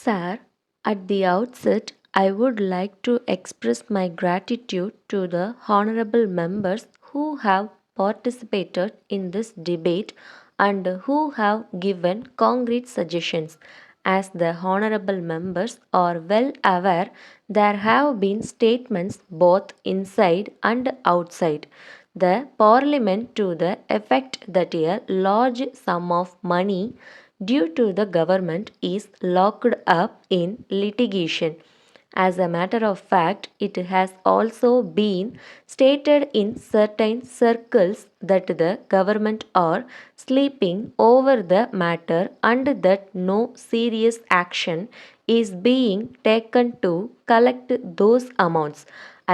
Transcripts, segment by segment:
Sir, at the outset, I would like to express my gratitude to the honorable members who have participated in this debate and who have given concrete suggestions. As the honorable members are well aware, there have been statements both inside and outside the parliament to the effect that a large sum of money due to the government is locked up in litigation. As a matter of fact, it has also been stated in certain circles that the government are sleeping over the matter and that no serious action is being taken to collect those amounts.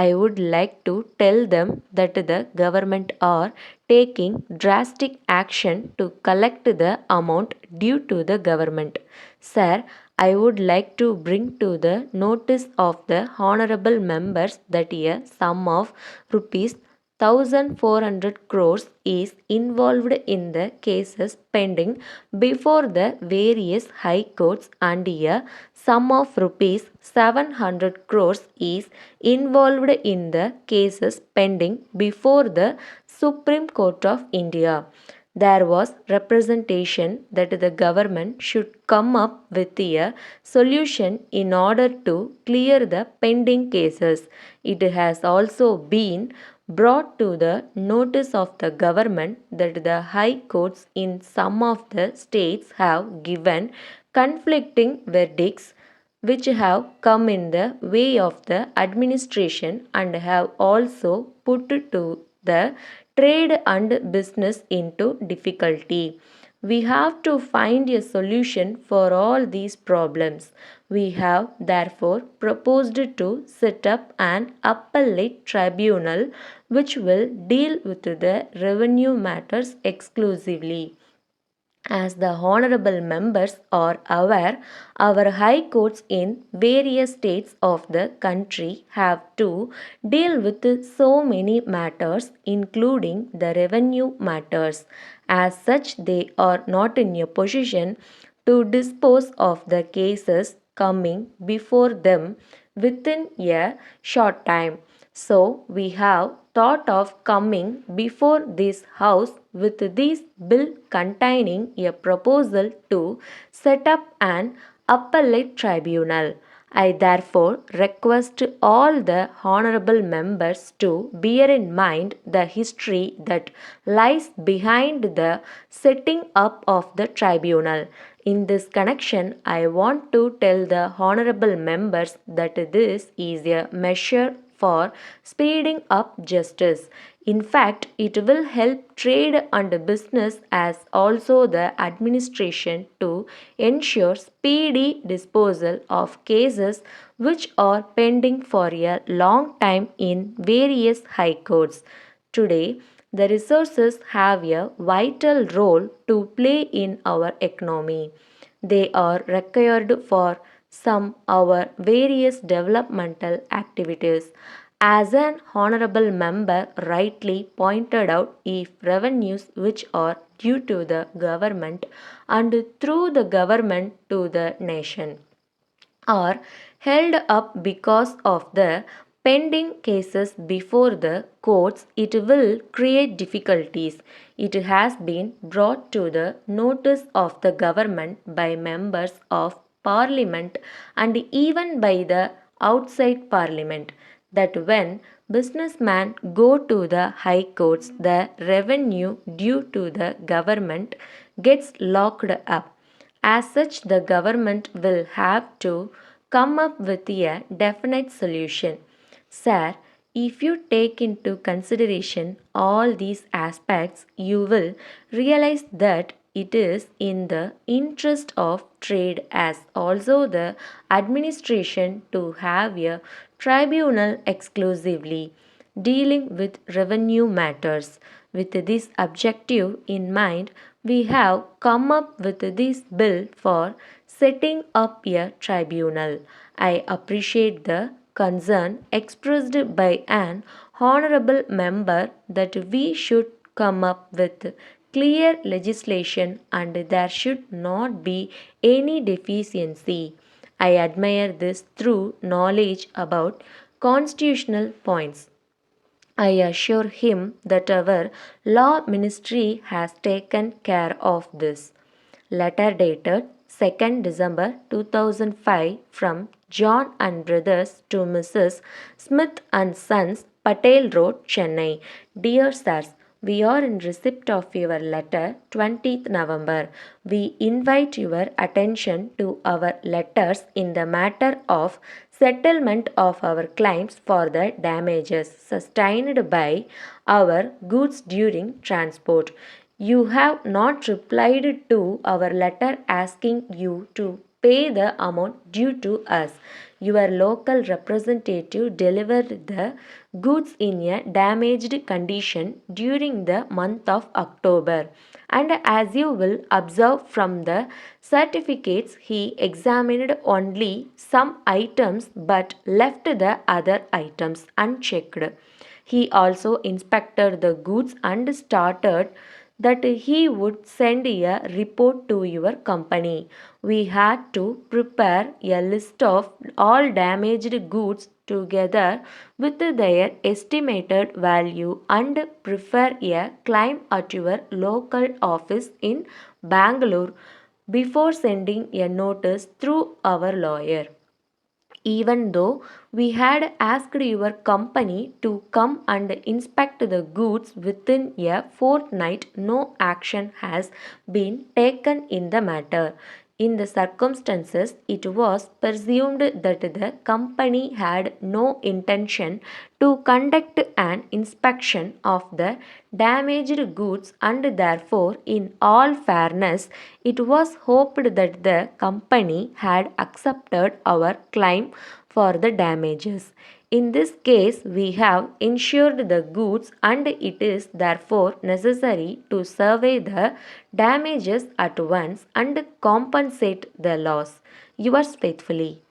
I would like to tell them that the government are taking drastic action to collect the amount due to the government. Sir, I would like to bring to the notice of the honorable members that a sum of rupees 1400 crores is involved in the cases pending before the various high courts and a sum of rupees 700 crores is involved in the cases pending before the Supreme Court of India. There was representation that the government should come up with a solution in order to clear the pending cases. It has also been brought to the notice of the government that the high courts in some of the states have given conflicting verdicts which have come in the way of the administration and have also put to the trade and business into difficulty. We have to find a solution for all these problems. We have therefore proposed to set up an appellate tribunal which will deal with the revenue matters exclusively. As the honorable members are aware, our high courts in various states of the country have to deal with so many matters, including the revenue matters. As such, they are not in a position to dispose of the cases coming before them within a short time. So, we have thought of coming before this House with this bill containing a proposal to set up an appellate tribunal. I therefore request all the honorable members to bear in mind the history that lies behind the setting up of the tribunal. In this connection, I want to tell the honorable members that this is a measure for speeding up justice. In fact, it will help trade and business as also the administration to ensure speedy disposal of cases which are pending for a long time in various high courts. Today, the resources have a vital role to play in our economy. They are required for some our various developmental activities. As an honorable member rightly pointed out, if revenues which are due to the government and through the government to the nation are held up because of the pending cases before the courts, it will create difficulties. It has been brought to the notice of the government by members of parliament and even by the outside parliament that when businessmen go to the high courts, the revenue due to the government gets locked up. As such, the government will have to come up with a definite solution. Sir, if you take into consideration all these aspects, you will realize that it is in the interest of trade as also the administration to have a tribunal exclusively dealing with revenue matters. With this objective in mind, we have come up with this bill for setting up a tribunal. I appreciate the concern expressed by an honorable member that we should come up with clear legislation and there should not be any deficiency. I admire this through knowledge about constitutional points. I assure him that our law ministry has taken care of this. Letter dated 2nd December 2005 from John and Brothers to Mrs. Smith and Sons, Patel Road, Chennai. Dear Sirs, we are in receipt of your letter 20th November. We invite your attention to our letters in the matter of settlement of our claims for the damages sustained by our goods during transport. You have not replied to our letter asking you to pay the amount due to us. Your local representative delivered the goods in a damaged condition during the month of October. And as you will observe from the certificates, he examined only some items but left the other items unchecked. He also inspected the goods and started that he would send a report to your company. We had to prepare a list of all damaged goods together with their estimated value and prepare a claim at your local office in Bangalore before sending a notice through our lawyer. Even though we had asked your company to come and inspect the goods within a fortnight, no action has been taken in the matter. In the circumstances, it was presumed that the company had no intention to conduct an inspection of the damaged goods, and therefore, in all fairness, it was hoped that the company had accepted our claim for the damages. In this case, we have insured the goods, and it is therefore necessary to survey the damages at once and compensate the loss. Yours faithfully.